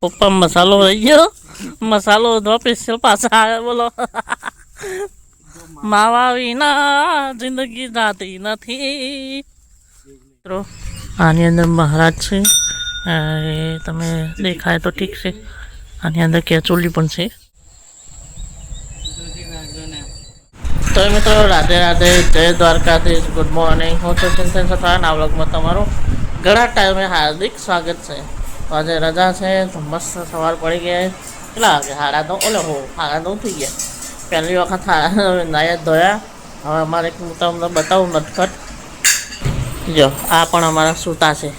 પપ્પા મસાલો રહી ગયો, મસાલો તો સ્પેશિયલ પાછા આવ્યા બોલો. માવા વિના જિંદગી જાતી નથી. મિત્રો આની અંદર મહારાજ છે, એ તમે દેખાય તો ઠીક છે. આની અંદર કેચોલી પણ છે. તો મિત્રો રાધે રાધે, જય દ્વારકાધીશ, ગુડ મોર્નિંગ. હું છું ચિંતન સથાન. આ વ્લોગમાં તમારું ઘણા ટાઈમે હાર્દિક સ્વાગત છે. તો આજે રજા છે તો મસ્ત સવાર પડી ગયા. કેટલા વાગે? સાડા 9 થઈ ગયા. પહેલી વખત નાયા ધોયા. હવે અમારે હું તમને બતાવું નટખટ. જો આ પણ અમારા સૂતા છે,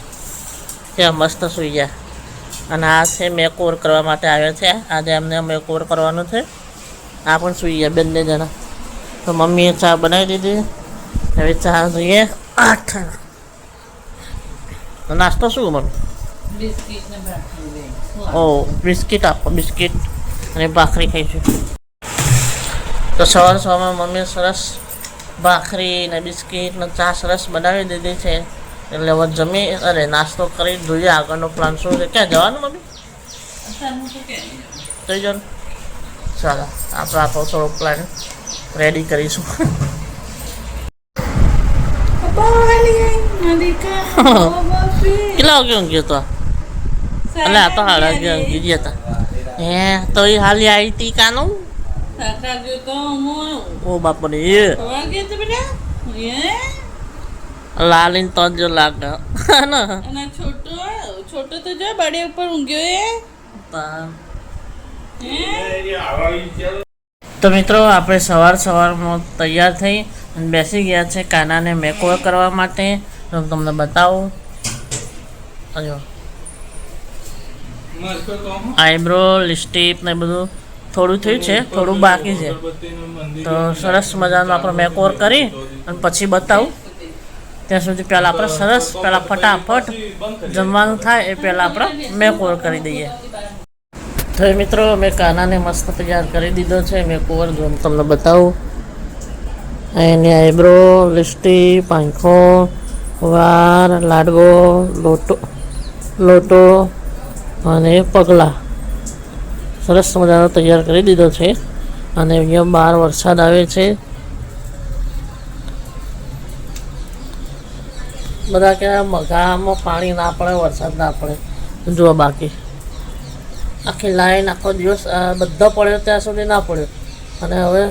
ત્યાં મસ્ત સૂઈ ગયા. અને આ છે મેકઓવર કરવા માટે આવ્યા છે. આજે એમને મેકઓવર કરવાનું છે. આ પણ સૂઈ ગયા બંને જણા. તો મમ્મીએ ચા બનાવી દીધી. હવે ચા જોઈએ. 8 નાસ્તો શું મને? બિસ્કિટ આપો, બિસ્કિટ અને ભાખરી ખાઈશું. તો સવાર સવારમાં મમ્મીએ સરસ ભાખરી ને બિસ્કિટ ને ચા સરસ બનાવી દીધી છે. એટલે હવે જમી અરે નાસ્તો કરી જોઈએ આગળનો પ્લાન શું છે. ક્યાં જવાનું મમ્મી? જઈ જાઓ. ચાલો આપણે આપણો થોડો પ્લાન રેડી કરીશું. કેટલા વાગે ઊંઘ્યો તો? એટલે આ તો 11:30 ઊંઘી ગયા હતા. તો એ હાલી આવી હતી કાનું. ઓ બાપરે, લાલીન તો જો લાગે. છોટો તો જો બડે ઉપર ઊંઘ્યો તો મિત્રો આપણે સવારમાં તૈયાર થઈ અને બેસી ગયા છે કાનાને મેકઓવર કરવા માટે. તો હું તમને બતાવું. જો આઈબ્રો, લિપસ્ટિક ને બધું થોડું થયું છે, થોડું બાકી છે. તો સરસ મજાનું આપણે મેકઓવર કરી અને પછી બતાવું. ત્યાં સુધી પહેલાં આપણે પહેલાં ફટાફટ જમવાનું થાય એ પહેલાં આપણે મેકઓવર કરી દઈએ. તો મિત્રો મેં કાનાને મસ્ત તૈયાર કરી દીધો છે મેકઓવર. જો હું તમને બતાવું. એની આઈબ્રો, લિપસ્ટિક, પાંખો, વાળ, લાડવો, લોટો અને પગલાં સરસ મજાનો તૈયાર કરી દીધો છે. અને અહીંયા બહાર વરસાદ આવે છે. બધા કે ગામમાં પાણી ના પડે, વરસાદ ના પડે. જુઓ બાકી આખી લાઈન આખો દિવસ બધા પડ્યો ત્યાં સુધી ના પડ્યો. અને હવે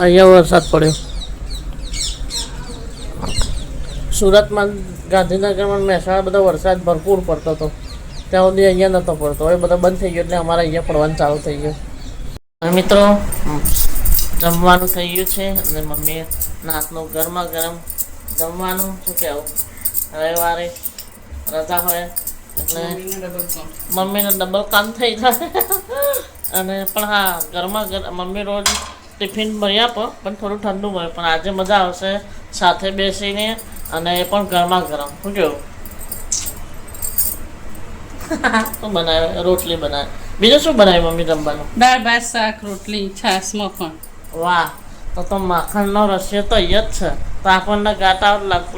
અહીંયા વરસાદ પડ્યો. સુરતમાં, ગાંધીનગરમાં, મહેસાણા બધા વરસાદ ભરપૂર પડતો હતો. ત્યાં સુધી અહીંયા નહોતો પડતો. હવે બધા બંધ થઈ ગયો એટલે અમારે અહીંયા પડવાનું ચાલુ થઈ ગયું. અને મિત્રો જમવાનું થઈ ગયું છે. અને મમ્મીએ નાતનું ગરમા ગરમ જમવાનું. શું કહેવું, રવિવારે રજા હોય એટલે મમ્મીને ડબલ કામ થઈ જાય. અને પણ હા, ગરમા ગરમ મમ્મી રોજ ટિફિન ભરી આપો પણ થોડું ઠંડુ હોય. પણ આજે મજા આવશે સાથે બેસીને, અને એ પણ ગરમા ગરમ. શું કેવું? શું બનાવે? રોટલી બનાવે. બીજું શું બનાવે મમ્મી જમવાનું? દાળ ભાત શાક રોટલી છાશ મખણ. વાહ, તો માખણનો રસિયો તો અહીંયા જ છે. તો આપણને ગાતા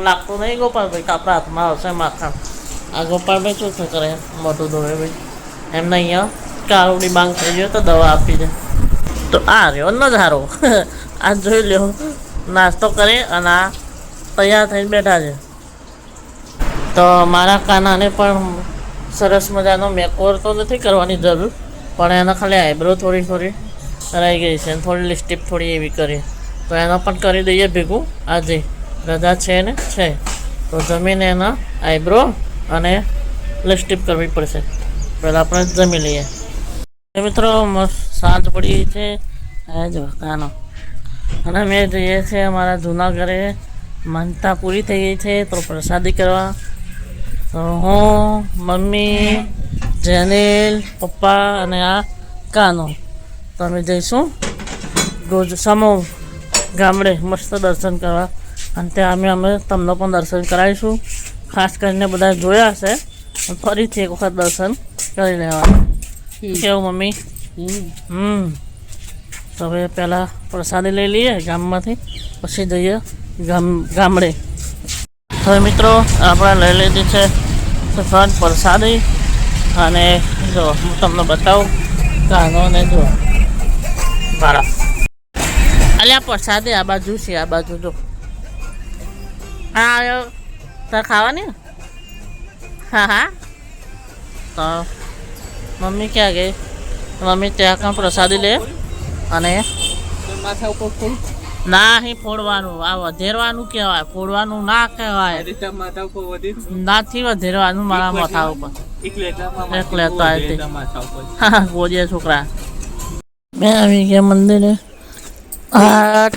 લાગતું નહીં ગોપાલભાઈ કે આપણા હાથમાં આવશે માખણ. આ ગોપાલભાઈ શું કરે? મોટું ધોવે ભાઈ. એમને અહીંયા કાળુડી બાંગ થઈ ગયો તો દવા આપી દે. તો આ રહ્યો નજારો. આ જોઈ લ્યો, નાસ્તો કરે અને આ તૈયાર થઈને બેઠા છે. તો મારા કાનાને પણ સરસ મજાનો મેકઓવર તો નથી કરવાની જરૂર, પણ એનો ખાલી આઈબ્રો થોડી રહી ગઈ છે. થોડી લિપસ્ટિક થોડી એવી કરી, તો એનો પણ કરી દઈએ ભેગું. આજે રજા છે ને છે તો જમીને એના આઈબ્રો અને લિપસ્ટિક કરવી પડશે. પહેલાં આપણે જમી લઈએ. મિત્રો સાંજ પડી છે. જો કાનો અને અમે જઈએ છીએ અમારા જૂના ઘરે. માનતા પૂરી થઈ ગઈ છે તો પ્રસાદી કરવા. તો હું, મમ્મી, જેનિલ, પપ્પા અને આ કાનો તો અમે જઈશું સમૂહ ગામડે મસ્ત દર્શન કરવા. અને ત્યાં અમે તમને પણ દર્શન કરાવીશું. ખાસ કરીને બધા જોયા હશે, ફરીથી એક વખત દર્શન કરી લેવા. કેવું મમ્મી? તો હવે પહેલાં પ્રસાદી લઈ લઈએ ગામમાંથી, પછી જઈએ ગામડે. હવે મિત્રો આપણે લઈ લીધી છે સફાદ પ્રસાદી. અને જો હું તમને બતાવું કાનો ને જો બરફ. અલ્યા પ્રસાદી આ બાજુ છે, આ બાજુ જો. હા આવ્યો તાર ખાવાની? હા હા. તો મમ્મી ક્યાં ગઈ? મમ્મી ત્યાં કાં પ્રસાદી લે અને માથા ઉપર ફૂલ ના અહીં ફોડવાનું, આ વધેરવાનું કહેવાય, ફોડવાનું ના કહેવાય. માથા ઉપર વધી નાથી વધેરવાનું મારા માથા ઉપર. એક લેતો આવી હા ગોજે છોકરા. મેં આવી ગયા મંદિરે. આ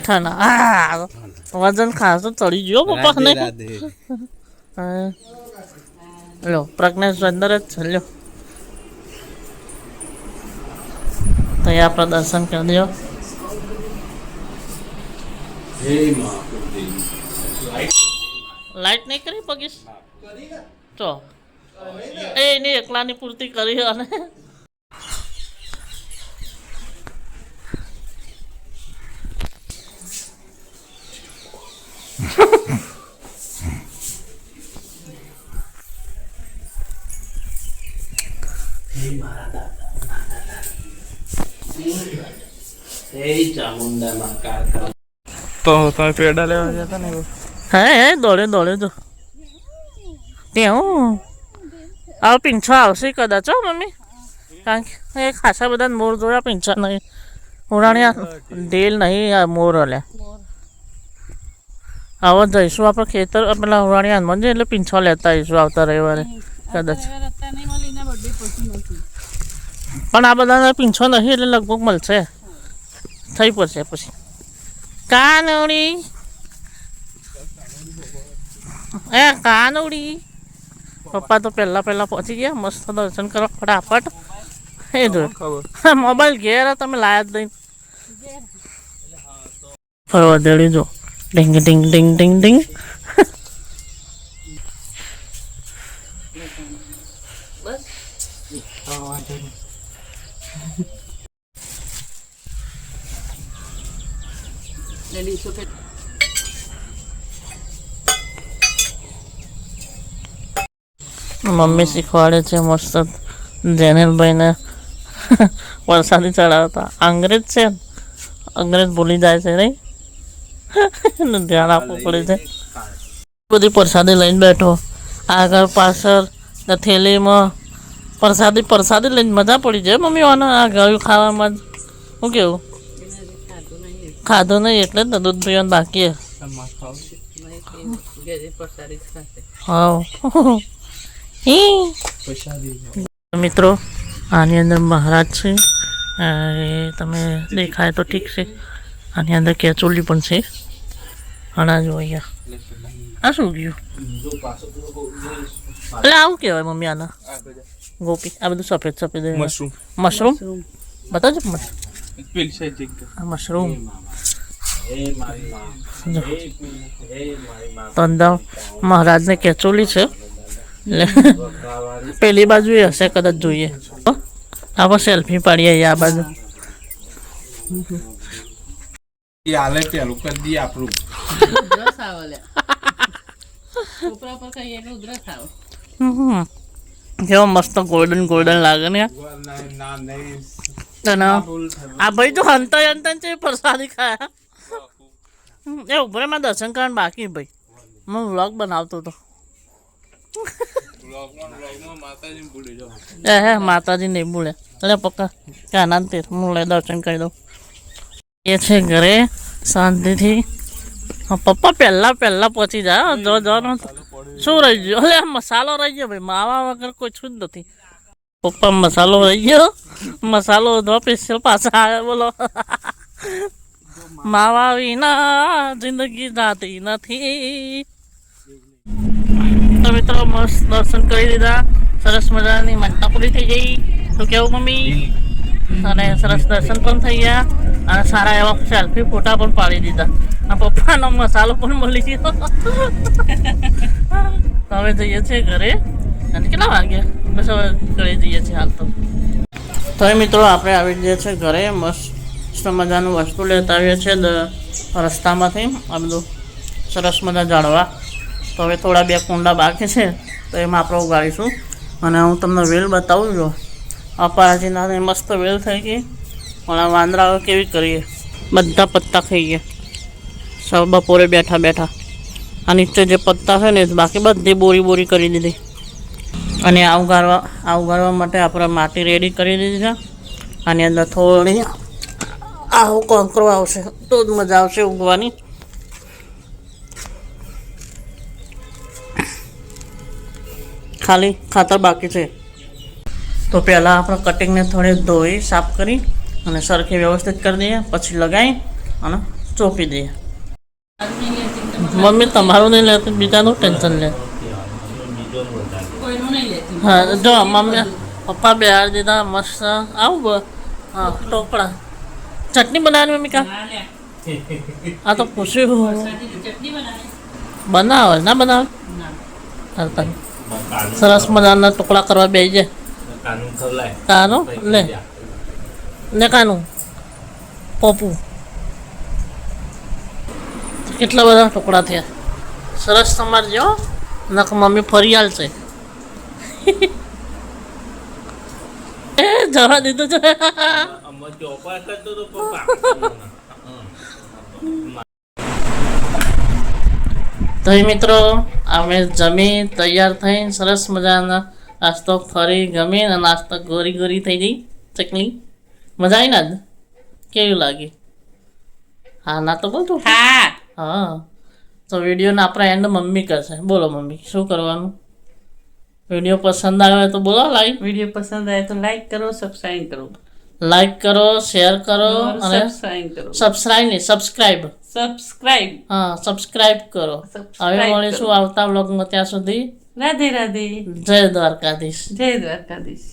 વજન ખાસું ચડી ગયો પપ્પા ને. લો પ્રજ્ઞેશ અંદર જ છે લ્યો. તો આપણે દર્શન કરી દો. લાઈટ નહીં કરી પગીશ તો એની એકલાની પૂર્તિ કરી અને તો તમે પેડા લેવા ગયા હતા ને હે દોડે દોડે તો ત્યાં આ પીંછા આવશે કદાચ હો મમ્મી, કારણ કે એ ખાસા બધા મોર જોયા પીંછા નહીં. ઉડાણ્યા ઢેલ નહીં આ મોર હલ્યા. હવે જઈશું આપણે ખેતર પેલા ઉડાણ્યા હનુમાન છે એટલે પીંછા લેતા આવીશું આવતા રવિવારે કદાચ. પણ આ બધા પીંછો નહીં એટલે લગભગ મળશે, થઈ પડશે પછી. કાનોડી એ કાનોડી. પપ્પા તો પહેલાં પહોંચી ગયા મસ્ત દર્શન કરવા ફટાફટ. એ જો મોબાઈલ ઘેર તમે લાયા જ નહીં. ફરવા દેડી જો ડિંગ ડિંગ ડિંગ ડિંગ ડિંગ. મમ્મી શીખવાડે છે મસ્ત જેનેલભાઈને વરસાદી ચડાવતા. અંગ્રેજ છે, અંગ્રેજ ભૂલી જાય છે નહીં, ધ્યાન આપવું પડે છે. બધી પ્રસાદી લઈને બેઠો આગળ પાછળ થેલીમાં પ્રસાદી લઈને મજા પડી જાય મમ્મી. આ ગળ્યું ખાવામાં જ શું કેવું ખાધું નહીં એટલે જ દૂધ પીવાનું બાકી. હા મિત્રો આની અંદર મહારાજ છે, એ તમે દેખાય તો ઠીક છે. આની અંદર કેચોલી પણ છે. અનાજ અહીંયા આ શું ગયું એટલે આવું કહેવાય મમ્મી આના ગોપી? આ બધું સફેદ સફેદ મશરૂમ બતાવજો. મશરૂમ તો અંદર મહારાજને કેચોલી છે એટલે પેલી બાજુ એ હશે કદાચ. જોઈએ આપણે સેલ્ફી પાડીએ આ બાજુ. કેવો મસ્ત ગોલ્ડન ગોલ્ડન લાગે ને. આ ભાઈ તો હંતા હંતા છે પ્રસાદી ખાયા. એ ઉપર માં દર્શન કરવાનું બાકી ભાઈ. હું વ્લોગ બનાવતો હતો. માતાજી નહીં બોલે એટલે પક્કા કાના તે હું દર્શન કરી દઉં. એ છે ઘરે શાંતિથી. પપ્પા પહેલા પહોંચી જાય. જો શું રહી ગયો? અલે મસાલો રહી ગયો ભાઈ, માવા વગર કોઈ છું જ નથી. પપ્પા મસાલો રહી ગયો, મસાલો દો સ્પેશિયલ પાછા આવે બોલો. માવા વિના જિંદગી જાતી નથી. તો મિત્રો મસ્ત દર્શન કરી દીધા, સરસ મજાની માનતા પૂરી થઈ ગઈ. તો કેવું મમ્મી? અને સરસ દર્શન પણ થઈ ગયા અને સારા એવા સેલ્ફી ફોટા પણ પાડી દીધા. આ પપ્પાનો મસાલો પણ મળી ગયો. તો હવે જઈએ છીએ ઘરે. અને કેટલા વાગ્યા? બસ હવે ઘરે જઈએ છીએ હાલ તો મિત્રો આપણે આવી જઈએ છીએ ઘરે. મસ્ત મજાનું વસ્તુ લેતા આવીએ છીએ રસ્તામાંથી. આ બધું સરસ મજા જાળવા. તો હવે થોડા બે કુંડા બાકી છે તો એમાં આપણે ઉગાડીશું. અને હું તમને વેલ બતાવું છું. અપરાજીના મસ્ત વેલ થઈ ગઈ. પણ આ વાંદરાઓ કેવી કરીએ, બધા પત્તા ખાઈ ગયા. સૌ બપોરે બેઠા બેઠા આ નીચે જે પત્તા છે ને બાકી બધી બોરી કરી દીધી. અને આ ઉગાડવા માટે આપણે માટી રેડી કરી દીધી છે. આની અંદર થોડી આવો કોંકરો આવશે તો જ મજા આવશે ઉગવાની. ખાલી ખાતર બાકી છે. તો પહેલાં આપણે કટિંગને થોડી ધોઈ સાફ કરી અને સરખી વ્યવસ્થિત કરી દઈએ, પછી લગાવી અને ચોપી દઈએ. મમ્મી તમારું નહીં લેતું, બીજાનું ટેન્શન લે. હા જો મમ્મી પપ્પા બેહાર દીધા મસ્ત. આવું હા ટોપડા ચટણી બનાવવાની મમ્મી કા? આ તો પૂછ્યું બનાવે ના બનાવે. સરસ મજાના ટુકડા કરવા બે જાય. કાનું લે ને કાનું પોપું કેટલા બધા ટુકડા થયા. સરસ તમારે જો નક મમ્મી ફરી હાલશે. એ જવા દીધું છે. તો મિત્રો અમે જમી તૈયાર થઈને સરસ મજાના નાસ્તો ફરી ગમી અને નાસ્તો ગોરી થઈ ગઈ ચકલી. મજા આવી ને? કેવી લાગી? હા ના તો બોલતું. હા તો વિડીયોને આપણા એન્ડ મમ્મી કરશે. બોલો મમ્મી શું કરવાનું? વિડીયો પસંદ આવે તો બોલો લાઈક. વિડીયો પસંદ આવે તો લાઈક કરો, સબસ્ક્રાઇબ કરો. લાઈક કરો, શેર કરો અને સબસ્ક્રાઇબ. હા સબસ્ક્રાઇબ કરો. હવે મળીશું આવતા વ્લોગમાં. ત્યાં સુધી રાધે રાધે. જય દ્વારકાધીશ. જય દ્વારકાધીશ.